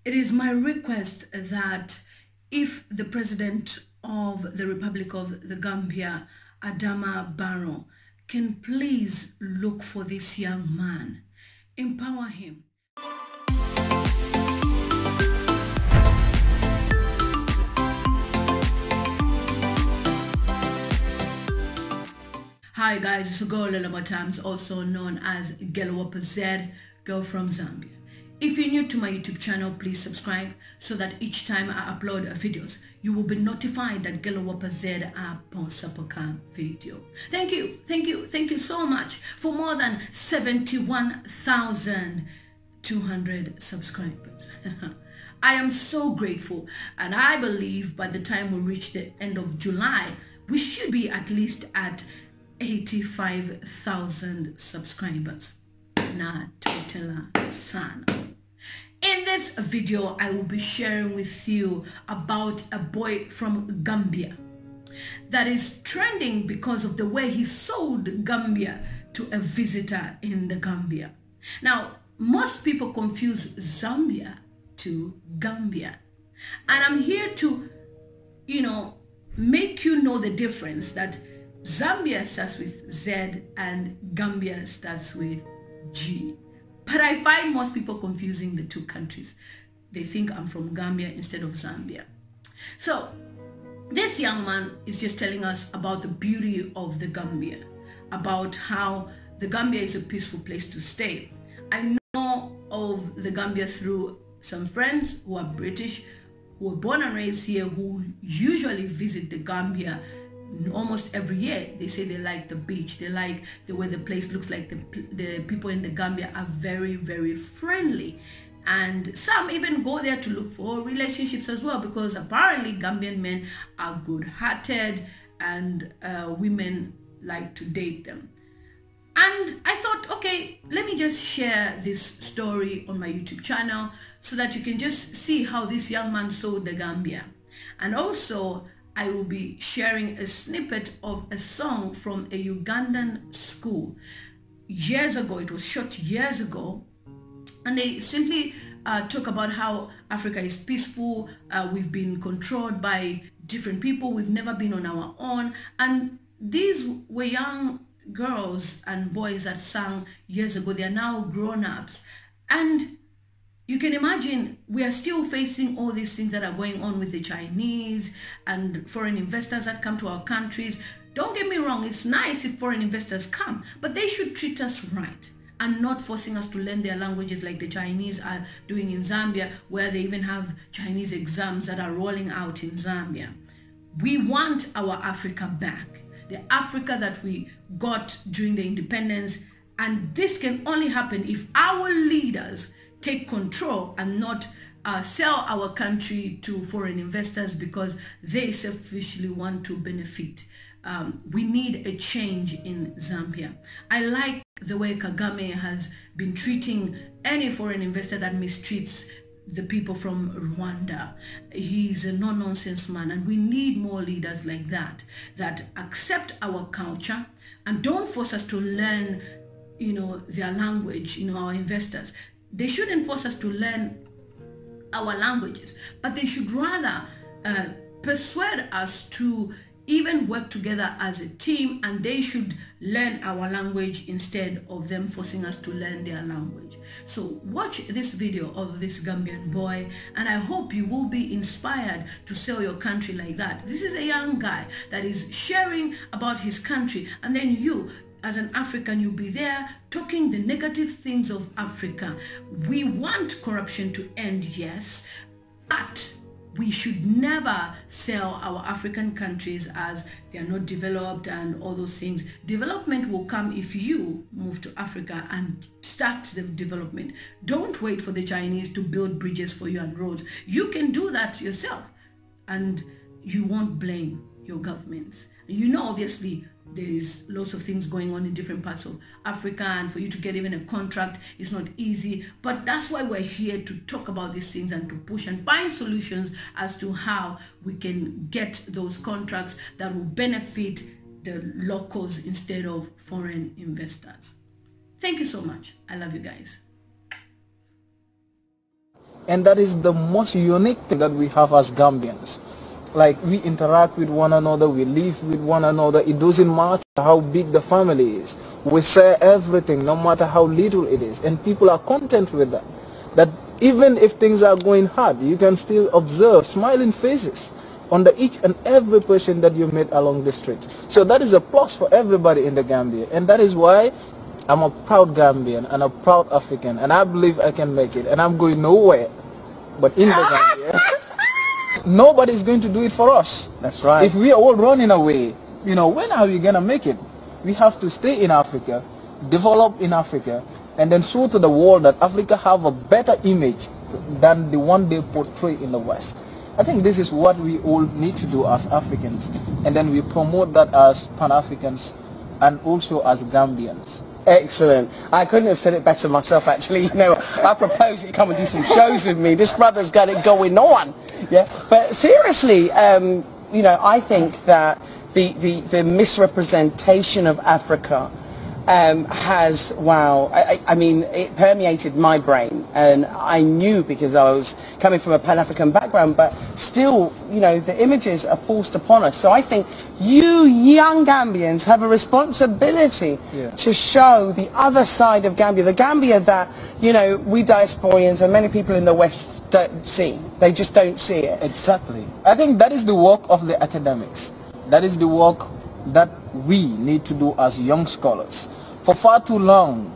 It is my request that if the President of the Republic of the Gambia, Adama Barrow, can please look for this young man, empower him. Hi guys, it's girl lilymutamztv, also known as lilymutamztv, girl from Zambia. If you're new to my YouTube channel, please subscribe so that each time I upload videos, you will be notified that lilymutamztv posts a video. Thank you so much for more than 71,200 subscribers. I am so grateful, and I believe by the time we reach the end of July, we should be at least at 85,000 subscribers. Na totela sana. In this video, I will be sharing with you about a boy from Gambia that is trending because of the way he sold Gambia to a visitor in the Gambia. Now, most people confuse Zambia to Gambia, and I'm here to, make you know the difference, that Zambia starts with Z and Gambia starts with G. But I find most people confusing the two countries. They think I'm from Gambia instead of Zambia. So this young man is just telling us about the beauty of the Gambia, about how the Gambia is a peaceful place to stay. I know of the Gambia through some friends who are British, who were born and raised here, who usually visit the Gambia almost every year. They say they like the beach, they like the way the place looks like. The people in the Gambia are very, very friendly, and some even go there to look for relationships as well, because apparently Gambian men are good-hearted and women like to date them. And I thought, okay, let me just share this story on my YouTube channel so that you can just see how this young man sold the Gambia. And also I will be sharing a snippet of a song from a Ugandan school years ago. It was shot years ago, and they simply talk about how Africa is peaceful. We've been controlled by different people. We've never been on our own. And these were young girls and boys that sang years ago. They are now grown-ups. And you can imagine we are still facing all these things that are going on with the Chinese and foreign investors that come to our countries. Don't get me wrong, it's nice if foreign investors come, but they should treat us right and not forcing us to learn their languages like the Chinese are doing in Zambia, where they even have Chinese exams that are rolling out in Zambia. We want our Africa back, the Africa that we got during the independence, and this can only happen if our leaders take control and not sell our country to foreign investors because they selfishly want to benefit. We need a change in Zambia. I like the way Kagame has been treating any foreign investor that mistreats the people from Rwanda. He's a no-nonsense man, and we need more leaders like that, that accept our culture and don't force us to learn, their language, our investors. They shouldn't force us to learn our languages, but they should rather persuade us to even work together as a team, and they should learn our language instead of them forcing us to learn their language. So watch this video of this Gambian boy, and I hope you will be inspired to sell your country like that. This is a young guy that is sharing about his country, and then you, as an African, you'll be there talking the negative things of Africa. We want corruption to end, yes, but we should never sell our African countries as they are not developed and all those things. Development will come if you move to Africa and start the development. Don't wait for the Chinese to build bridges for you and roads. You can do that yourself, and you won't blame your governments. Obviously, there is lots of things going on in different parts of Africa, and for you to get even a contract is not easy. But that's why we're here to talk about these things and to push and find solutions as to how we can get those contracts that will benefit the locals instead of foreign investors. Thank you so much. I love you guys. And that is the most unique thing that we have as Gambians. Like, we interact with one another, we live with one another. It doesn't matter how big the family is. We share everything, no matter how little it is. And people are content with that. That even if things are going hard, you can still observe smiling faces under each and every person that you meet along the street. So that is a plus for everybody in the Gambia. And that is why I'm a proud Gambian and a proud African. And I believe I can make it. And I'm going nowhere but in the Gambia. Nobody's going to do it for us. That's right. If we are all running away, you know, when are we going to make it? We have to stay in Africa, develop in Africa, and then show to the world that Africa have a better image than the one they portray in the West. I think this is what we all need to do as Africans, and then we promote that as Pan-Africans and also as Gambians. Excellent. I couldn't have said it better myself, actually. You know, I propose that you come and do some shows with me. This brother's got it going on. Yeah. But seriously, you know, I think that the misrepresentation of Africa has, wow, I mean, it permeated my brain, and I knew, because I was coming from a Pan-African background, but still, you know, the images are forced upon us. So I think you young Gambians have a responsibility to show the other side of Gambia, the Gambia that, you know, we diasporians and many people in the West don't see. They just don't see it. Exactly. I think that is the work of the academics. That is the work that we need to do as young scholars. For far too long,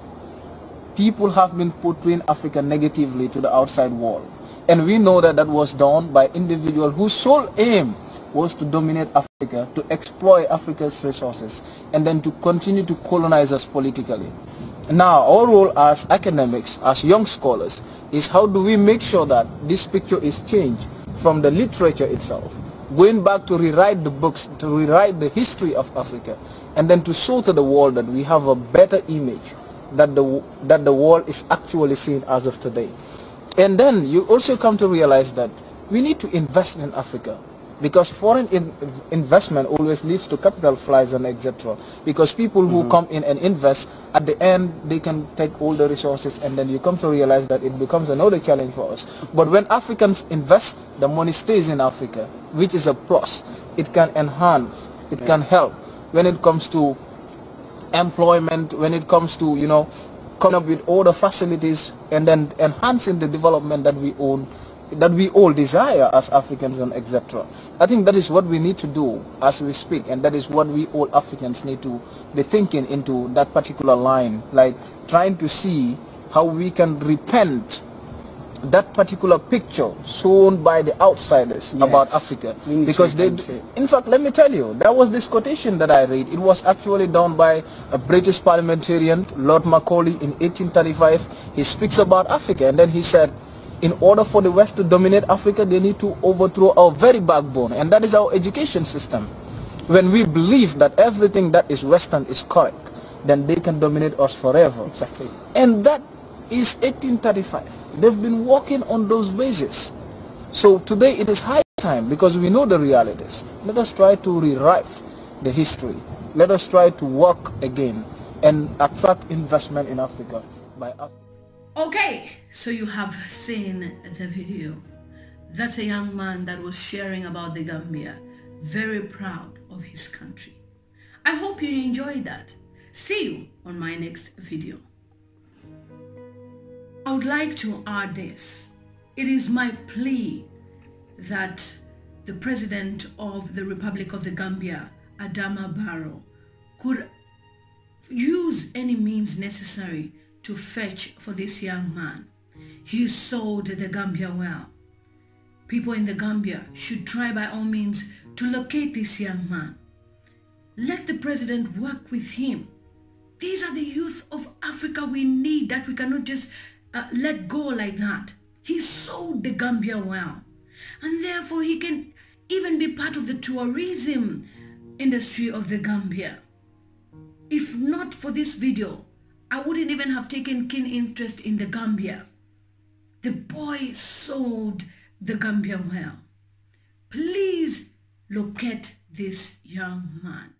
people have been portraying Africa negatively to the outside world. And we know that that was done by individuals whose sole aim was to dominate Africa, to exploit Africa's resources, and then to continue to colonize us politically. Now, our role as academics, as young scholars, is how do we make sure that this picture is changed from the literature itself, going back to rewrite the books, to rewrite the history of Africa, and then to show to the world that we have a better image that the world is actually seeing as of today. And then you also come to realize that we need to invest in Africa, because foreign investment always leads to capital flights and etc. Because people who come in and invest, at the end they can take all the resources, and then you come to realize that it becomes another challenge for us. But when Africans invest, the money stays in Africa, which is a plus. It can enhance, it can help when it comes to employment, when it comes to, you know, coming up with all the facilities and then enhancing the development that we own, that we all desire as Africans and etc. I think that is what we need to do as we speak, and that is what we all Africans need to be thinking into that particular line, like trying to see how we can repent that particular picture shown by the outsiders about Africa. Because they, in fact, let me tell you, there was this quotation that I read. It was actually done by a British parliamentarian, Lord Macaulay, in 1835. He speaks about Africa, and then he said, in order for the West to dominate Africa, they need to overthrow our very backbone, and that is our education system. When we believe that everything that is Western is correct, then they can dominate us forever. Exactly. And that is 1835. They've been working on those bases. So today it is high time, because we know the realities. Let us try to rewrite the history. Let us try to work again and attract investment in Africa by Africa. Okay, so you have seen the video. That's a young man that was sharing about the Gambia, very proud of his country. I hope you enjoyed that. See you on my next video. I would like to add this. It is my plea that the President of the Republic of the Gambia, Adama Barrow, could use any means necessary to fetch for this young man. He sold the Gambia well. People in the Gambia should try by all means to locate this young man. Let the president work with him. These are the youth of Africa we need, that we cannot just let go like that. He sold the Gambia well, and therefore he can even be part of the tourism industry of the Gambia. If not for this video, I wouldn't even have taken keen interest in the Gambia. The boy sold the Gambia well. Please locate this young man.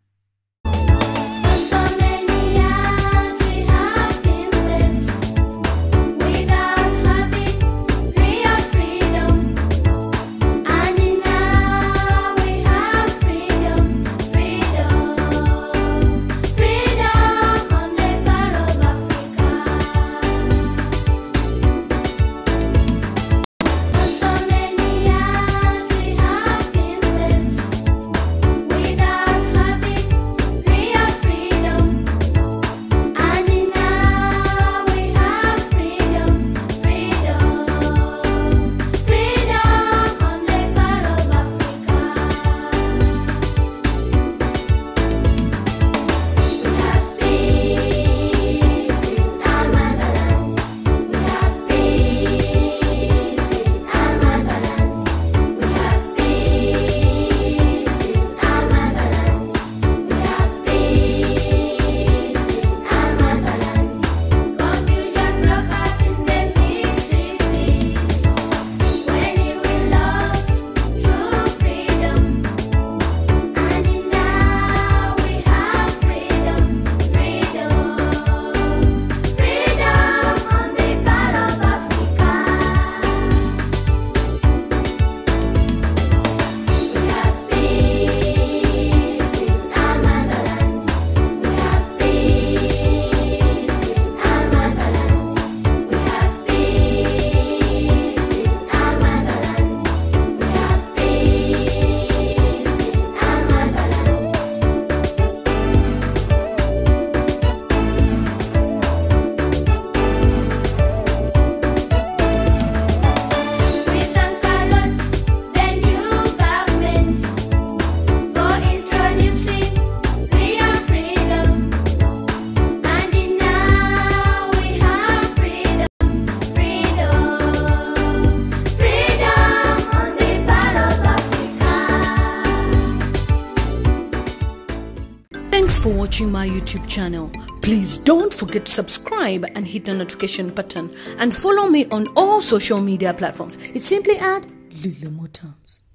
Thanks for watching my YouTube channel. Please don't forget to subscribe and hit the notification button and follow me on all social media platforms. It's simply at lilymutamztv.